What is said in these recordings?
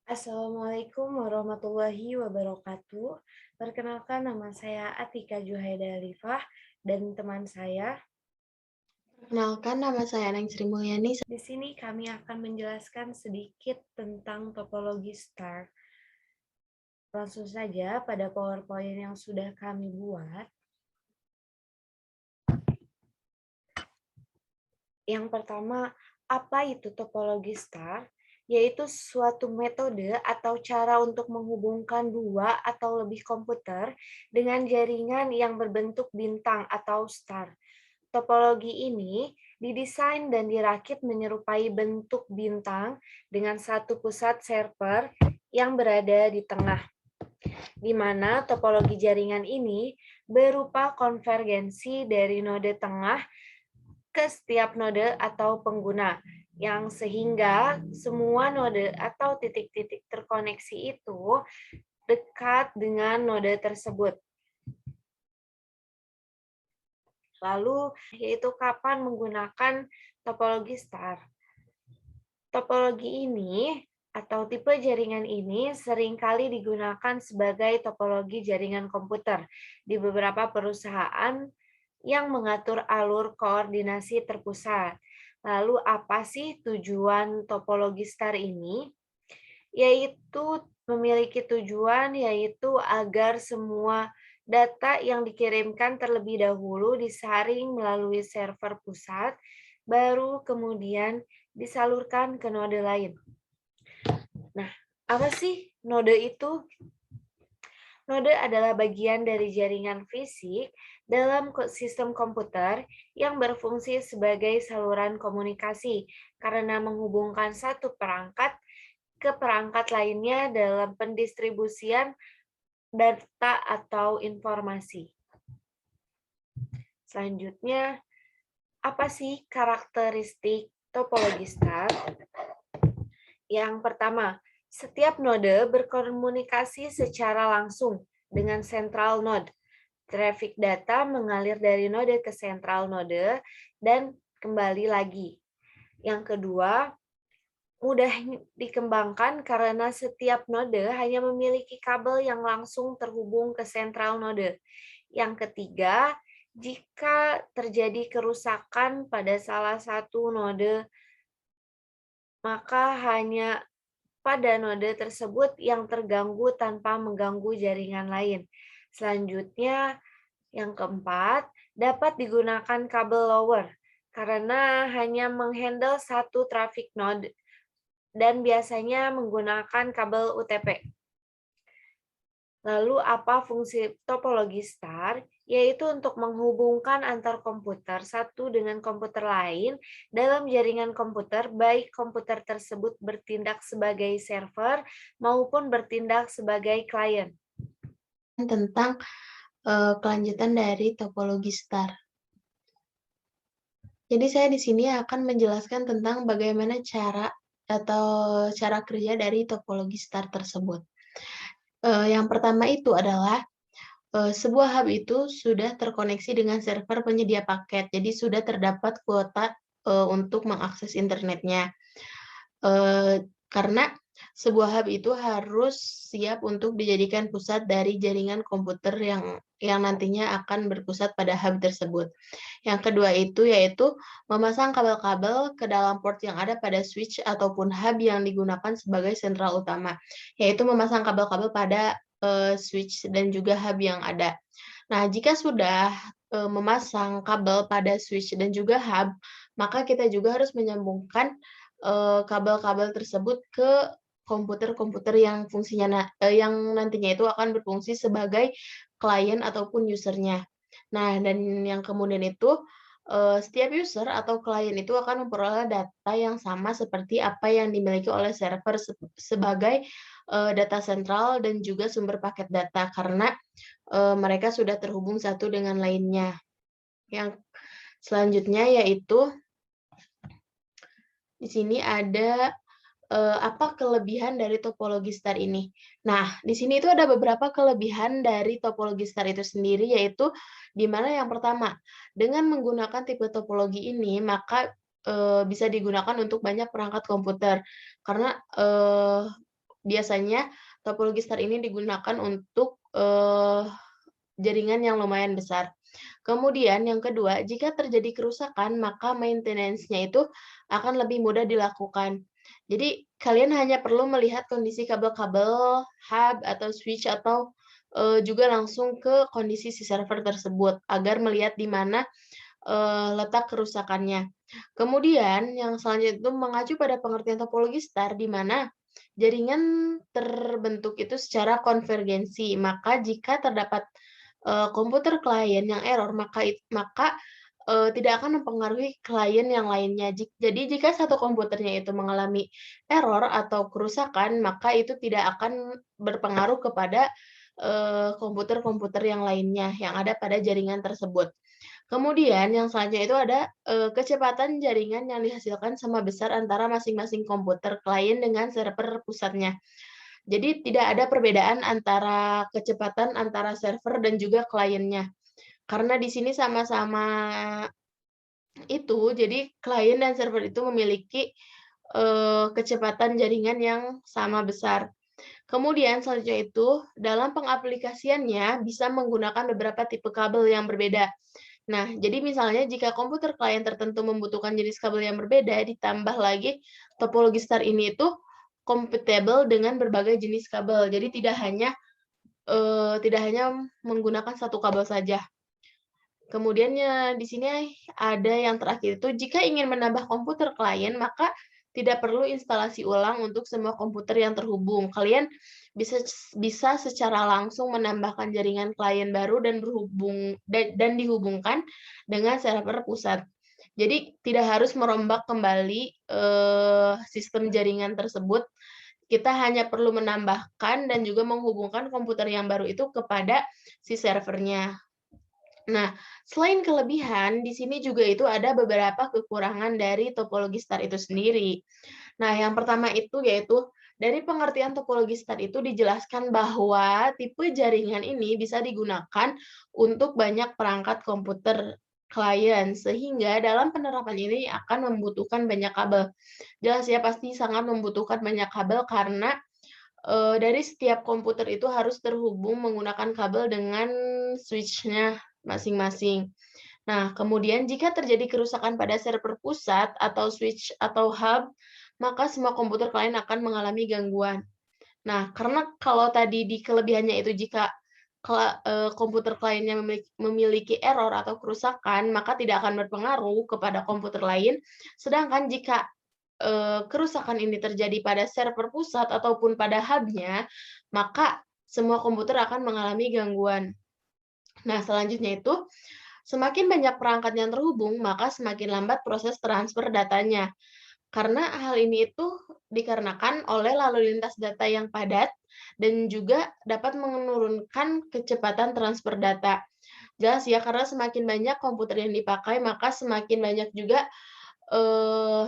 Assalamualaikum warahmatullahi wabarakatuh. Perkenalkan nama saya Atika Juhaida Alifah dan teman saya. Perkenalkan, nama saya Neng Sri Mulyani. Di sini kami akan menjelaskan sedikit tentang topologi star. Langsung saja pada PowerPoint yang sudah kami buat. Yang pertama, apa itu topologi star? Yaitu suatu metode atau cara untuk menghubungkan dua atau lebih komputer dengan jaringan yang berbentuk bintang atau star. Topologi ini didesain dan dirakit menyerupai bentuk bintang dengan satu pusat server yang berada di tengah, di mana topologi jaringan ini berupa konvergensi dari node tengah ke setiap node atau pengguna, yang sehingga semua node atau titik-titik terkoneksi itu dekat dengan node tersebut. Lalu, yaitu kapan menggunakan topologi star. Topologi ini atau tipe jaringan ini seringkali digunakan sebagai topologi jaringan komputer di beberapa perusahaan yang mengatur alur koordinasi terpusat. Lalu apa sih tujuan topologi star ini? Yaitu memiliki tujuan yaitu agar semua data yang dikirimkan terlebih dahulu disaring melalui server pusat, baru kemudian disalurkan ke node lain. Nah, apa sih node itu? Node adalah bagian dari jaringan fisik dalam sistem komputer yang berfungsi sebagai saluran komunikasi karena menghubungkan satu perangkat ke perangkat lainnya dalam pendistribusian data atau informasi. Selanjutnya, apa sih karakteristik topologi star? Yang pertama, setiap node berkomunikasi secara langsung dengan central node. Traffic data mengalir dari node ke central node dan kembali lagi. Yang kedua, mudah dikembangkan karena setiap node hanya memiliki kabel yang langsung terhubung ke sentral node. Yang ketiga, jika terjadi kerusakan pada salah satu node, maka hanya pada node tersebut yang terganggu tanpa mengganggu jaringan lain. Selanjutnya, yang keempat, dapat digunakan kabel lower karena hanya menghandle satu traffic node dan biasanya menggunakan kabel UTP. Lalu apa fungsi topologi star? Yaitu untuk menghubungkan antar komputer satu dengan komputer lain dalam jaringan komputer, baik komputer tersebut bertindak sebagai server maupun bertindak sebagai klien. Tentang kelanjutan dari topologi star. Jadi saya di sini akan menjelaskan tentang bagaimana cara kerja dari topologi star tersebut. Yang pertama itu adalah sebuah hub itu sudah terkoneksi dengan server penyedia paket, jadi sudah terdapat kuota untuk mengakses internetnya. Karena sebuah hub itu harus siap untuk dijadikan pusat dari jaringan komputer yang nantinya akan berpusat pada hub tersebut. Yang kedua itu yaitu memasang kabel-kabel ke dalam port yang ada pada switch ataupun hub yang digunakan sebagai sentral utama, yaitu memasang kabel-kabel pada switch dan juga hub yang ada. Nah, jika sudah memasang kabel pada switch dan juga hub, maka kita juga harus menyambungkan kabel-kabel tersebut ke komputer-komputer yang nantinya itu akan berfungsi sebagai klien ataupun user-nya. Nah, dan yang kemudian itu, setiap user atau klien itu akan memperoleh data yang sama seperti apa yang dimiliki oleh server sebagai, data sentral dan juga sumber paket data karena, mereka sudah terhubung satu dengan lainnya. Yang selanjutnya yaitu di sini ada, apa kelebihan dari topologi star ini. Nah, di sini itu ada beberapa kelebihan dari topologi star itu sendiri, yaitu di mana yang pertama, dengan menggunakan tipe topologi ini, maka, bisa digunakan untuk banyak perangkat komputer. Karena, biasanya topologi star ini digunakan untuk, jaringan yang lumayan besar. Kemudian yang kedua, jika terjadi kerusakan, maka maintenance-nya itu akan lebih mudah dilakukan. Jadi kalian hanya perlu melihat kondisi kabel-kabel, hub, atau switch, atau, juga langsung ke kondisi si server tersebut, agar melihat di mana, letak kerusakannya. Kemudian yang selanjutnya itu mengacu pada pengertian topologi star, di mana jaringan terbentuk itu secara konvergensi. Maka jika terdapat komputer klien yang error, maka tidak akan mempengaruhi klien yang lainnya. Jadi jika satu komputernya itu mengalami error atau kerusakan, maka itu tidak akan berpengaruh kepada, komputer-komputer yang lainnya yang ada pada jaringan tersebut. Kemudian yang selanjutnya itu ada, kecepatan jaringan yang dihasilkan sama besar antara masing-masing komputer klien dengan server pusatnya. Jadi tidak ada perbedaan antara kecepatan antara server dan juga kliennya. Karena di sini sama-sama itu, jadi klien dan server itu memiliki, kecepatan jaringan yang sama besar. Kemudian selanjutnya itu, dalam pengaplikasiannya bisa menggunakan beberapa tipe kabel yang berbeda. Nah, jadi misalnya jika komputer klien tertentu membutuhkan jenis kabel yang berbeda, ditambah lagi topologi star ini itu kompatibel dengan berbagai jenis kabel. Jadi tidak hanya menggunakan satu kabel saja. Kemudiannya di sini ada yang terakhir itu, jika ingin menambah komputer klien, maka tidak perlu instalasi ulang untuk semua komputer yang terhubung. Kalian bisa bisa secara langsung menambahkan jaringan klien baru dan dihubungkan dengan server pusat. Jadi tidak harus merombak kembali, sistem jaringan tersebut. Kita hanya perlu menambahkan dan juga menghubungkan komputer yang baru itu kepada si servernya. Nah, selain kelebihan, di sini juga itu ada beberapa kekurangan dari topologi star itu sendiri. Nah, yang pertama itu yaitu dari pengertian topologi star itu dijelaskan bahwa tipe jaringan ini bisa digunakan untuk banyak perangkat komputer klien, sehingga dalam penerapan ini akan membutuhkan banyak kabel. Jelas ya, pasti sangat membutuhkan banyak kabel karena dari setiap komputer itu harus terhubung menggunakan kabel dengan switch-nya masing-masing. Nah, kemudian jika terjadi kerusakan pada server pusat atau switch atau hub, maka semua komputer klien akan mengalami gangguan. Nah, karena kalau tadi di kelebihannya itu jika komputer kliennya memiliki error atau kerusakan, maka tidak akan berpengaruh kepada komputer lain. Sedangkan jika kerusakan ini terjadi pada server pusat ataupun pada hub-nya, maka semua komputer akan mengalami gangguan. Nah, selanjutnya itu, semakin banyak perangkat yang terhubung, maka semakin lambat proses transfer datanya. Karena hal ini itu dikarenakan oleh lalu lintas data yang padat dan juga dapat menurunkan kecepatan transfer data. Jelas ya, karena semakin banyak komputer yang dipakai, maka semakin banyak juga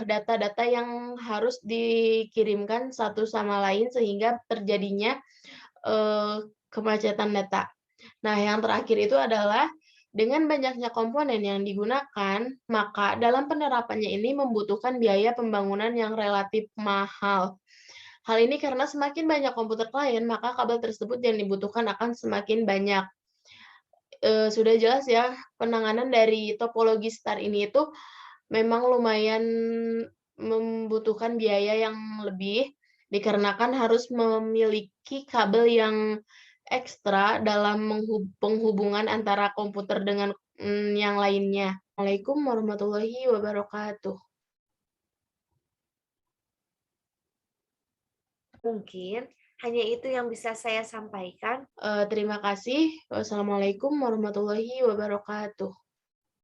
data-data yang harus dikirimkan satu sama lain sehingga terjadinya, kemacetan data. Nah, yang terakhir itu adalah dengan banyaknya komponen yang digunakan, maka dalam penerapannya ini membutuhkan biaya pembangunan yang relatif mahal. Hal ini karena semakin banyak komputer klien, maka kabel tersebut yang dibutuhkan akan semakin banyak. Sudah jelas ya, penanganan dari topologi star ini itu memang lumayan membutuhkan biaya yang lebih, dikarenakan harus memiliki kabel yang ekstra dalam penghubungan antara komputer dengan, yang lainnya. Assalamualaikum warahmatullahi wabarakatuh. Mungkin hanya itu yang bisa saya sampaikan. Terima kasih. Wassalamualaikum warahmatullahi wabarakatuh.